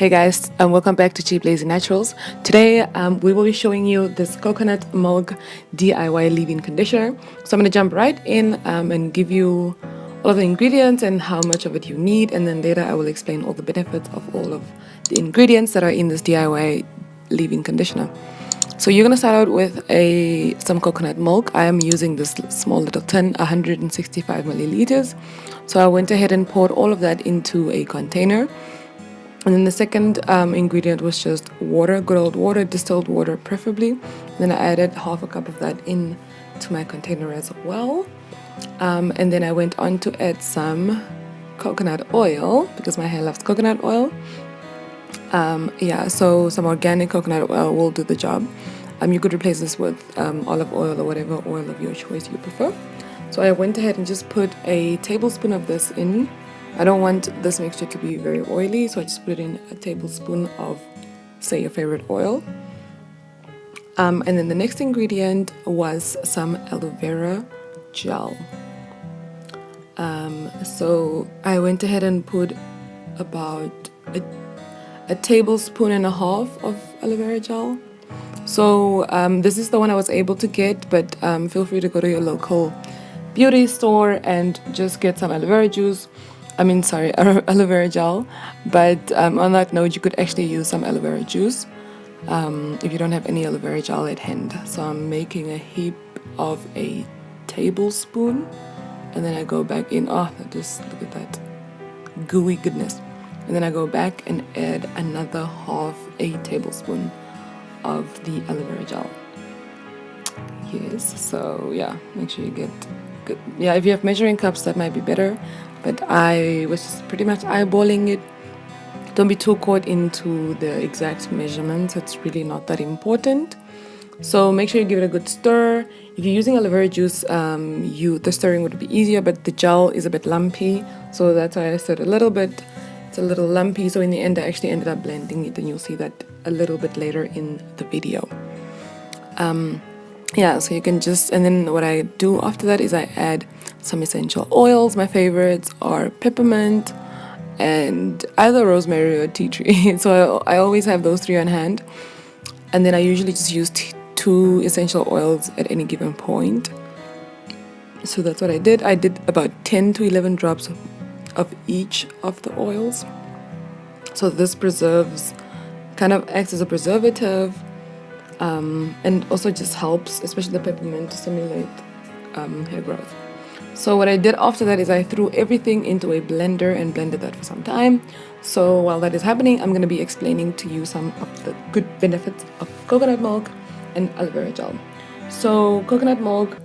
Hey guys, welcome back to Cheap Lazy Naturals. Today we will be showing you this coconut milk DIY leave-in conditioner. So I'm going to jump right in and give you all of the ingredients and how much of it you need, and then later I will explain all the benefits of all of the ingredients that are in this DIY leave-in conditioner. So you're going to start out with some coconut milk. I am using this small little tin, 165 milliliters. So I went ahead and poured all of that into a container. And then the second ingredient was just water, good old water, distilled water preferably. Then I added half a cup of that in to my container as well. And then I went on to add some coconut oil because my hair loves coconut oil. So some organic coconut oil will do the job. You could replace this with olive oil or whatever oil of your choice you prefer. So I went ahead and just put a tablespoon of this in. I don't want this mixture to be very oily, so I just put in a tablespoon of, say, your favorite oil. And then the next ingredient was some aloe vera gel. So I went ahead and put about a tablespoon and a half of aloe vera gel. So this is the one I was able to get, but feel free to go to your local beauty store and just get some aloe vera juice. Aloe vera gel. But on that note, you could actually use some aloe vera juice if you don't have any aloe vera gel at hand. So I'm making a heap of a tablespoon, and then I go back in. Oh, just look at that gooey goodness. And then I go back and add another half a tablespoon of the aloe vera gel. Yes, so yeah, make sure you get good. Yeah, if you have measuring cups, that might be better. But I was just pretty much eyeballing it. Don't be too caught into the exact measurements. It's really not that important. So make sure you give it a good stir. If you're using aloe vera juice, the stirring would be easier, but the gel is a bit lumpy. So that's why I stirred a little bit. It's a little lumpy. So in the end, I actually ended up blending it, and you'll see that a little bit later in the video. So you can just, and then what I do after that is I add some essential oils. My favorites are peppermint and either rosemary or tea tree. So I always have those three on hand. And then I usually just use two essential oils at any given point. So that's what I did. I did about 10 to 11 drops of each of the oils. So this kind of acts as a preservative. And also just helps, especially the peppermint, to stimulate hair growth. So what I did after that is I threw everything into a blender and blended that for some time. So while that is happening, I'm going to be explaining to you some of the good benefits of coconut milk and aloe vera gel. So coconut milk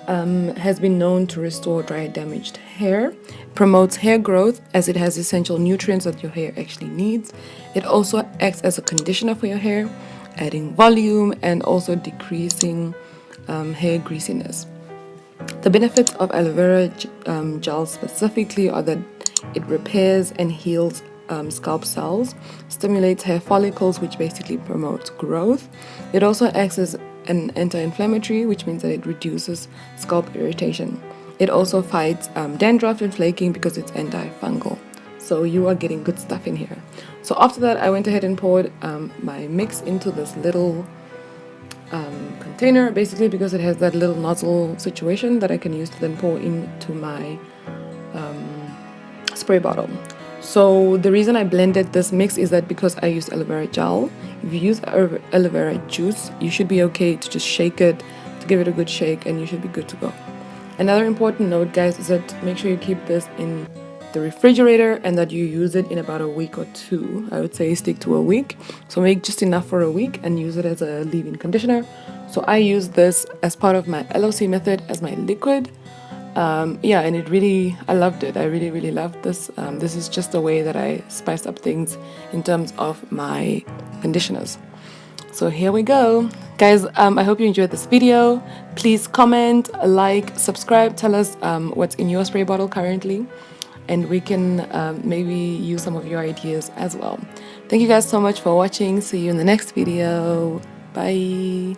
has been known to restore dry, damaged hair, promotes hair growth as it has essential nutrients that your hair actually needs. It also acts as a conditioner for your hair, adding volume and also decreasing hair greasiness. The benefits of aloe vera gel specifically are that it repairs and heals scalp cells, stimulates hair follicles, which basically promotes growth. It also acts as an anti-inflammatory, which means that it reduces scalp irritation. It also fights dandruff and flaking because it's antifungal. So you are getting good stuff in here. So after that, I went ahead and poured my mix into this little container, basically because it has that little nozzle situation that I can use to then pour into my spray bottle. So the reason I blended this mix is that because I used aloe vera gel. If you use aloe vera juice, you should be okay to just shake it, to give it a good shake, and you should be good to go. Another important note, guys, is that make sure you keep this in the refrigerator and that you use it in about a week or two. I would say stick to a week. So make just enough for a week and use it as a leave-in conditioner. So I use this as part of my LOC method as my liquid. And I loved it. I really loved this. This is just a way that I spiced up things in terms of my conditioners. So here we go. Guys, I hope you enjoyed this video. Please comment, like, subscribe, tell us what's in your spray bottle currently, and we can maybe use some of your ideas as well. Thank you guys so much for watching. See you in the next video. Bye.